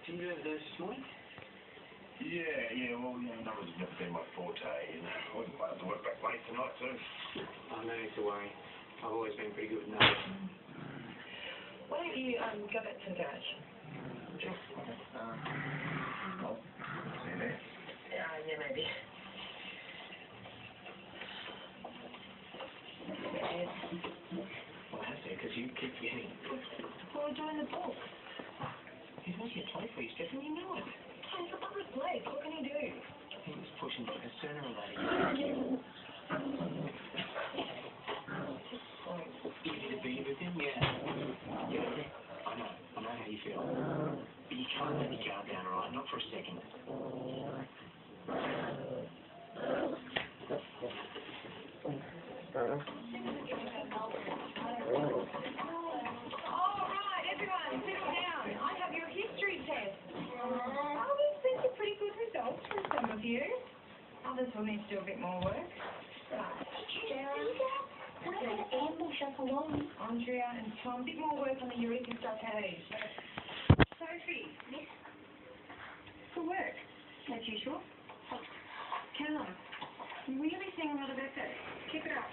Did you have those this morning? Yeah, well, numbers have never been my forte, and I have to work back late tonight, too. Oh, no need to worry. I've always been pretty good with numbers. Why don't you go back to the garage? Sure. Well, see you there. Yeah, maybe. Well, I have to, because you keep forgetting. Well, we're doing the book. He's making a play for you, Stephen. You know it. He's a public place. What can he do? He was pushing back sooner or later. Easy to be with him, yeah. Yeah, I know how you feel. But you can't let your guard down, alright? Not for a second. Alright, everyone, settle down. I have your history test. Oh, these are pretty good results from some of you. Others will need to do a bit more work. Right. Andrea and Tom, a bit more work on the Eureka stockade. Sophie, miss. Good work, as usual. Callum, really seeing a lot of effort. Keep it up.